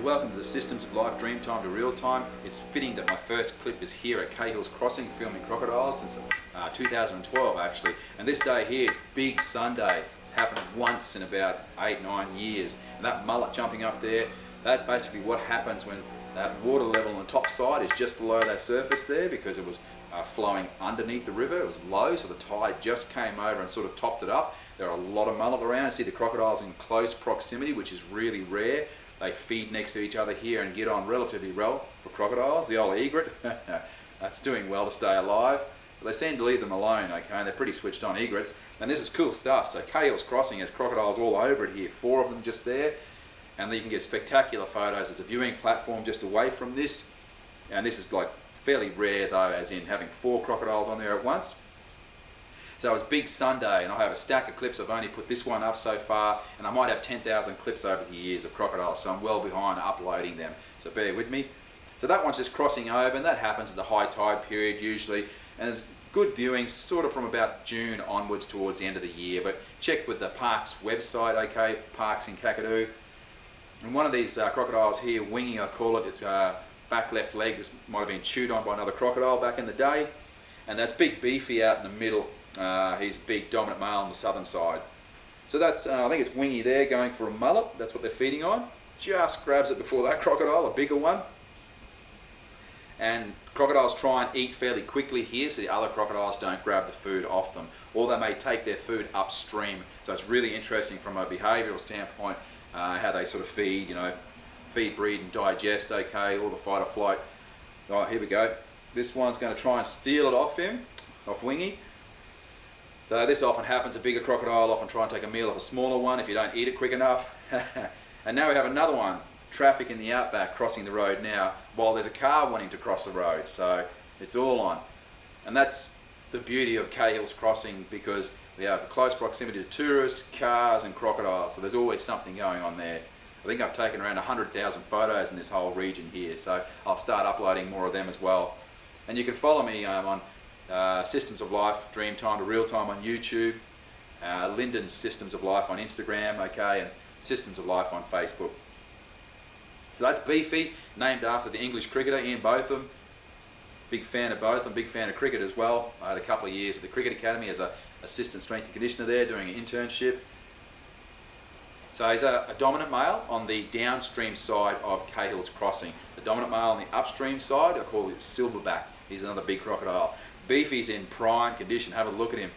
Welcome to the Systems of Life Dreamtime to Realtime. It's fitting that my first clip is here at Cahill's Crossing, filming crocodiles since 2012 actually. And this day here is Big Sunday. It's happened once in about 8-9 years. And that mullet jumping up there, that's basically what happens when that water level on the top side is just below that surface there, because it was flowing underneath the river. It was low, so the tide just came over and sort of topped it up. There are a lot of mullet around. You see the crocodiles in close proximity, which is really rare. They feed next to each other here and get on relatively well for crocodiles. The old egret, that's doing well to stay alive. But they seem to leave them alone, okay? They're pretty switched on egrets. And this is cool stuff. So Cahill's Crossing has crocodiles all over it here, 4 of them just there. And you can get spectacular photos. There's a viewing platform just away from this. And this is like fairly rare though, as in having 4 crocodiles on there at once. So it was Big Sunday, and I have a stack of clips. I've only put this one up so far, and I might have 10,000 clips over the years of crocodiles, so I'm well behind uploading them. So bear with me. So that one's just crossing over, and that happens at the high tide period usually. And there's good viewing sort of from about June onwards towards the end of the year. But check with the park's website, okay, parks in Kakadu. And one of these crocodiles here, winging I call it, its back left leg might have been chewed on by another crocodile back in the day. And that's Big Beefy out in the middle. He's a big dominant male on the southern side. So that's, I think it's Wingy there going for a mullet. That's what they're feeding on. Just grabs it before that crocodile, a bigger one. And crocodiles try and eat fairly quickly here, so the other crocodiles don't grab the food off them. Or they may take their food upstream. So it's really interesting from a behavioural standpoint, how they sort of feed, you know, feed, breed and digest, okay, all the fight or flight. All right, here we go. This one's going to try and steal it off him, off Wingy. So this often happens. A bigger crocodile often try and take a meal off a smaller one if you don't eat it quick enough. And now we have another one, traffic in the outback crossing the road now while there's a car wanting to cross the road. So it's all on. And that's the beauty of Cahill's Crossing, because we have close proximity to tourists, cars and crocodiles. So there's always something going on there. I think I've taken around 100,000 photos in this whole region here. So I'll start uploading more of them as well. And you can follow me on Systems of Life, Dreamtime to Realtime on YouTube, Lyndon's Systems of Life on Instagram, okay, and Systems of Life on Facebook. So that's Beefy, named after the English cricketer Ian Botham. Big fan of Botham, big fan of cricket as well. I had a couple of years at the Cricket Academy as an assistant strength and conditioner there, doing an internship. So he's a dominant male on the downstream side of Cahill's Crossing. The dominant male on the upstream side, I call it Silverback. He's another big crocodile. Beefy's in prime condition. Have a look at him.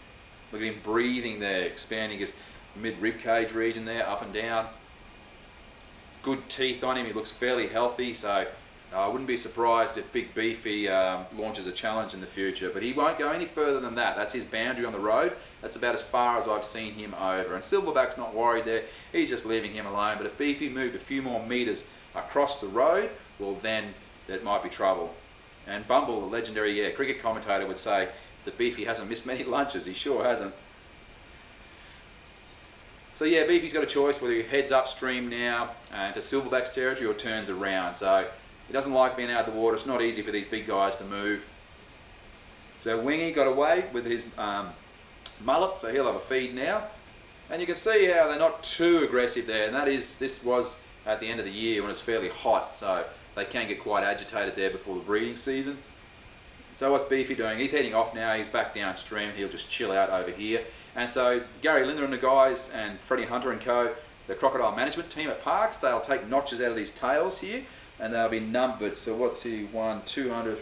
Look at him breathing there, expanding his mid-rib cage region there, up and down. Good teeth on him. He looks fairly healthy, so I wouldn't be surprised if Big Beefy launches a challenge in the future. But he won't go any further than that. That's his boundary on the road. That's about as far as I've seen him over. And Silverback's not worried there. He's just leaving him alone. But if Beefy moved a few more meters across the road, well then that might be trouble. And Bumble, the legendary cricket commentator, would say that Beefy hasn't missed many lunches. He sure hasn't. So yeah, Beefy's got a choice whether he heads upstream now to Silverback's territory or turns around. So he doesn't like being out of the water. It's not easy for these big guys to move. So Wingy got away with his mullet, so he'll have a feed now. And you can see how they're not too aggressive there. And this was at the end of the year when it's fairly hot. So they can get quite agitated there before the breeding season. So what's Beefy doing? He's heading off now. He's back downstream. He'll just chill out over here. And so Gary Lyndon and the guys and Freddie Hunter and co, the crocodile management team at Parks, they'll take notches out of these tails here and they'll be numbered. So what's he? 1, 200,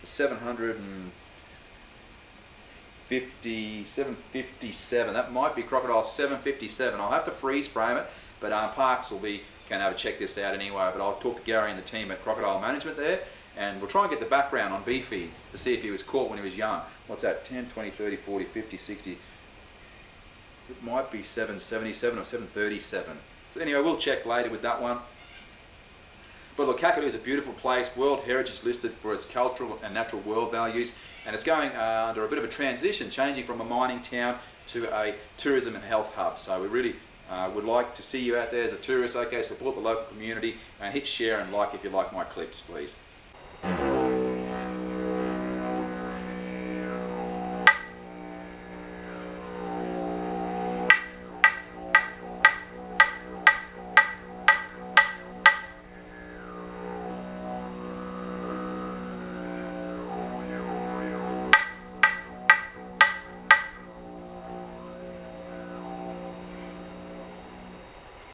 757. That might be crocodile 757. I'll have to freeze frame it, but Parks can have a check this out anyway. But I'll talk to Gary and the team at Crocodile Management there, and we'll try and get the background on Beefy to see if he was caught when he was young. What's that? 10, 20, 30, 40, 50, 60. It might be 777 or 737. So anyway, we'll check later with that one. But look, Kakadu is a beautiful place, World Heritage listed for its cultural and natural world values, and it's going under a bit of a transition, changing from a mining town to a tourism and health hub. So we really would like to see you out there as a tourist. Okay, support the local community and hit share and like if you like my clips, please.